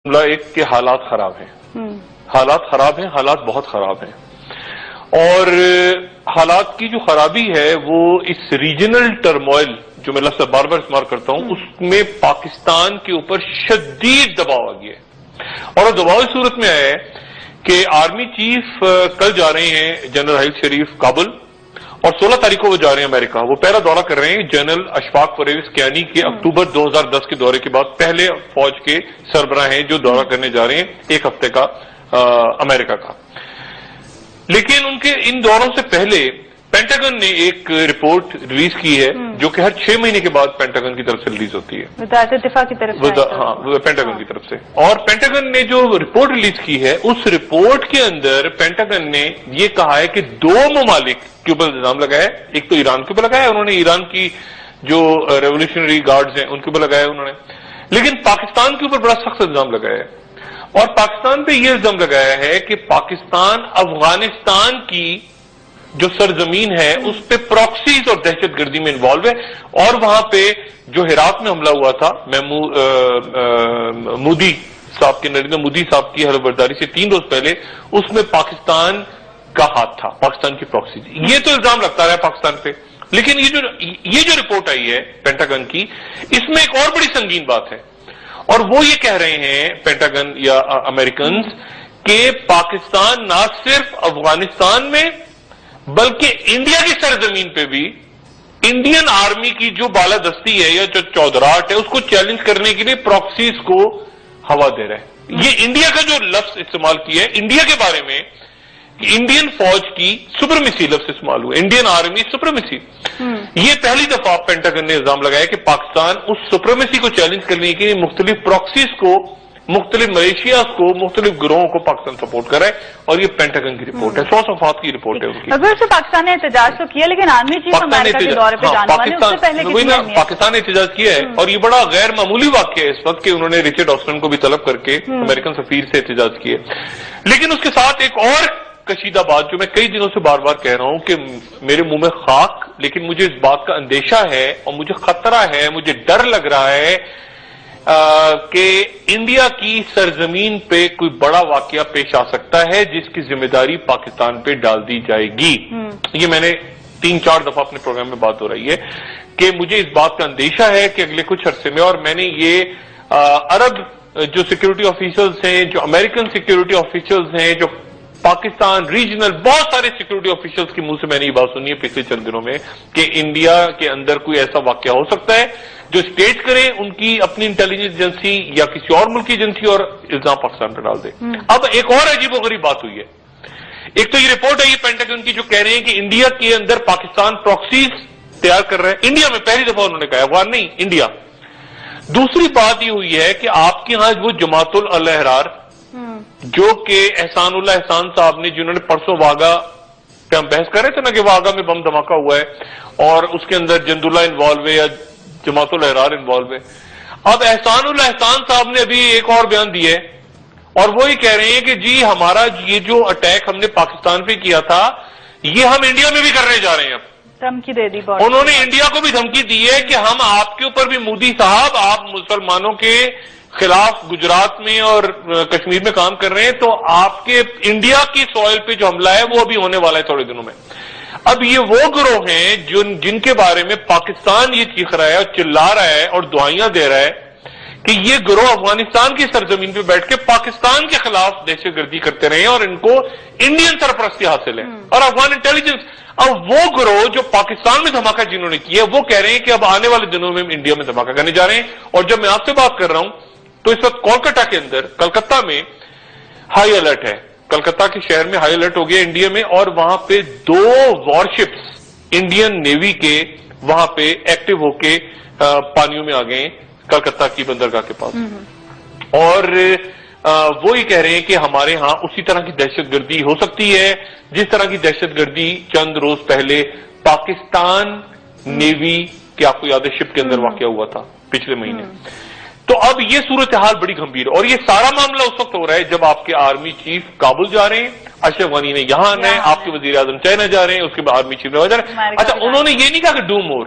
ایک کے حالات خراب ہیں، حالات بہت خراب ہیں، اور حالات کی جو خرابی ہے وہ اس ریجنل ٹرموائل جو میں لفظ بار بار استعمال کرتا ہوں اس میں پاکستان کے اوپر شدید دباؤ آ گیا ہے، اور دباؤ اس صورت میں آیا ہے کہ آرمی چیف کل جا رہے ہیں جنرل حیل شریف کابل، اور 16 تاریخ کو وہ جا رہے ہیں امریکہ۔ وہ پہلا دورہ کر رہے ہیں جنرل اشفاق پرویز کیانی کے اکتوبر 2010 کے دورے کے بعد پہلے فوج کے سربراہ ہیں جو دورہ کرنے جا رہے ہیں ایک ہفتے کا امریکہ کا۔ لیکن ان کے ان دوروں سے پہلے پینٹاگن نے ایک رپورٹ ریلیز کی ہے جو کہ ہر 6 مہینے کے بعد پینٹاگن کی طرف سے ریلیز ہوتی ہے، وزارت دفاع کی طرف سے، ہاں پینٹاگن کی طرف سے۔ اور پینٹاگن نے جو رپورٹ ریلیز کی ہے اس رپورٹ کے اندر پینٹاگن نے یہ کہا ہے کہ 2 ممالک کے اوپر الزام لگایا ہے، ایک تو ایران کے اوپر لگایا ہے، انہوں نے ایران کی جو ریولیوشنری گارڈز ہیں ان کے اوپر لگایا انہوں نے، لیکن پاکستان کے اوپر بڑا سخت الزام لگایا ہے، اور پاکستان پہ یہ الزام لگایا ہے کہ پاکستان افغانستان کی جو سرزمین ہے اس پہ پراکسیز اور دہشت گردی میں انوالو ہے، اور وہاں پہ جو ہرات میں حملہ ہوا تھا مودی صاحب کے نریندر مودی صاحب کی حلف برداری سے 3 روز پہلے اس میں پاکستان کا ہاتھ تھا، پاکستان کی پراکسیز۔ یہ تو الزام لگتا رہا پاکستان پہ، لیکن یہ جو رپورٹ آئی ہے پینٹاگن کی اس میں ایک اور بڑی سنگین بات ہے، اور وہ یہ کہہ رہے ہیں پینٹاگن یا امریکنز کہ پاکستان نہ صرف افغانستان میں بلکہ انڈیا کی سرزمین پہ بھی انڈین آرمی کی جو بالادستی ہے یا جو چودراہٹ ہے اس کو چیلنج کرنے کے لیے پراکسیز کو ہوا دے رہا ہے۔ یہ انڈیا کا جو لفظ استعمال کیا ہے انڈیا کے بارے میں کہ انڈین فوج کی سپرمیسی لفظ استعمال ہوا، انڈین آرمی سپرمیسی، یہ پہلی دفعہ پینٹاگن نے الزام لگایا کہ پاکستان اس سپرمیسی کو چیلنج کرنے کے لیے مختلف پراکسیز کو، مختلف ملیشیاز کو، مختلف گروہوں کو پاکستان سپورٹ کر رہا ہے، اور یہ پینٹاگن کی رپورٹ ہے، 100 صفحات کی رپورٹ ہے ان کی۔ اگر سے پاکستان نے احتجاج تو کیا، لیکن آرمی چیف امریکہ کے دورے پہ جانے والے اس سے پہلے کتنی پاکستان نے احتجاج کیا ہے، اور یہ بڑا غیر معمولی واقعہ ہے اس وقت کہ انہوں نے رچرڈ آسٹن کو بھی طلب کر کے امریکن سفیر سے احتجاج کیا، لیکن اس کے ساتھ ایک اور کشیدہ بات جو میں کئی دنوں سے بار بار کہہ رہا ہوں کہ میرے منہ میں خاک، لیکن مجھے اس بات کا اندیشہ ہے اور مجھے خطرہ ہے، مجھے ڈر لگ رہا ہے کہ انڈیا کی سرزمین پہ کوئی بڑا واقعہ پیش آ سکتا ہے جس کی ذمہ داری پاکستان پہ ڈال دی جائے گی۔ یہ میں نے 3-4 دفعہ اپنے پروگرام میں بات ہو رہی ہے کہ مجھے اس بات کا اندیشہ ہے کہ اگلے کچھ عرصے میں، اور میں نے یہ عرب جو سیکیورٹی آفیسرز ہیں، جو امریکن سیکیورٹی آفیسرز ہیں، جو پاکستان ریجنل بہت سارے سیکیورٹی آفیسرز کے منہ سے میں نے یہ بات سنی ہے پچھلے چند دنوں میں کہ انڈیا کے اندر کوئی ایسا واقعہ ہو سکتا ہے جو اسٹیٹ کرے ان کی اپنی انٹیلیجنس ایجنسی یا کسی اور ملک کی ایجنسی اور الزام پاکستان پہ ڈال دے۔ اب ایک اور عجیب و غریب بات ہوئی ہے، ایک تو یہ رپورٹ ہے یہ پینٹاگن کی جو کہہ رہے ہیں کہ انڈیا کے اندر پاکستان پراکسیز تیار کر رہے ہیں، انڈیا میں پہلی دفعہ انہوں نے کہا، افغان نہیں، انڈیا۔ دوسری بات یہ ہوئی ہے کہ آپ کے ہاں وہ جماعت الاحرار جو کہ احسان اللہ احسان صاحب نے، جنہوں نے پرسوں واگا پہ ہم بحث کر رہے تھے نا کہ واگا میں بم دھماکہ ہوا ہے اور اس کے اندر جند اللہ انوالو ہے یا جماعت الاحرار انوالو ہے، اب احسان اللہ احسان صاحب نے ابھی ایک اور بیان دیا ہے اور وہ یہ کہہ رہے ہیں کہ جی ہمارا یہ جو اٹیک ہم نے پاکستان پہ کیا تھا یہ ہم انڈیا میں بھی کرنے جا رہے ہیں۔ اب دھمکی دے دی، انہوں نے انڈیا کو بھی دھمکی دی ہے کہ ہم آپ کے اوپر بھی، مودی صاحب آپ مسلمانوں کے خلاف گجرات میں اور کشمیر میں کام کر رہے ہیں تو آپ کے انڈیا کی سوئل پہ جو حملہ ہے وہ ابھی ہونے والا ہے تھوڑے دنوں میں۔ اب یہ وہ گروہ ہیں جن کے بارے میں پاکستان یہ چیخ رہا ہے اور چلا رہا ہے اور دعائیاں دے رہا ہے کہ یہ گروہ افغانستان کی سرزمین پہ بیٹھ کے پاکستان کے خلاف دہشت گردی کرتے رہے ہیں اور ان کو انڈین سرپرستی حاصل ہے اور افغان انٹیلیجنس۔ اب وہ گروہ جو پاکستان میں دھماکہ جنہوں نے کیا وہ کہہ رہے ہیں کہ اب آنے والے دنوں میں انڈیا میں دھماکہ کرنے جا رہے ہیں، اور جب میں آپ سے بات کر رہا ہوں تو اس وقت کولکتہ کے اندر، کلکتہ میں ہائی الرٹ ہے، کلکتہ کے شہر میں ہائی الرٹ ہو گیا انڈیا میں، اور وہاں پہ 2 وارشپس انڈین نیوی کے وہاں پہ ایکٹیو ہو کے پانیوں میں آ گئے کلکتہ کی بندرگاہ کے پاس، اور وہ یہ کہہ رہے ہیں کہ ہمارے ہاں اسی طرح کی دہشت گردی ہو سکتی ہے جس طرح کی دہشت گردی چند روز پہلے پاکستان نیوی کے، آپ کو یاد ہے شپ کے اندر واقعہ ہوا تھا پچھلے مہینے۔ تو اب یہ صورتحال بڑی گمبھیر ہے، اور یہ سارا معاملہ اس وقت ہو رہا ہے جب آپ کے آرمی چیف کابل جا رہے ہیں، اشرف غنی نے یہاں آنا ہے، آپ کے وزیر اعظم چائنا جا رہے ہیں، اس کے بعد آرمی چیف نے وہاں جا رہے ہیں۔ اچھا انہوں نے یہ نہیں کہا کہ ڈو مور،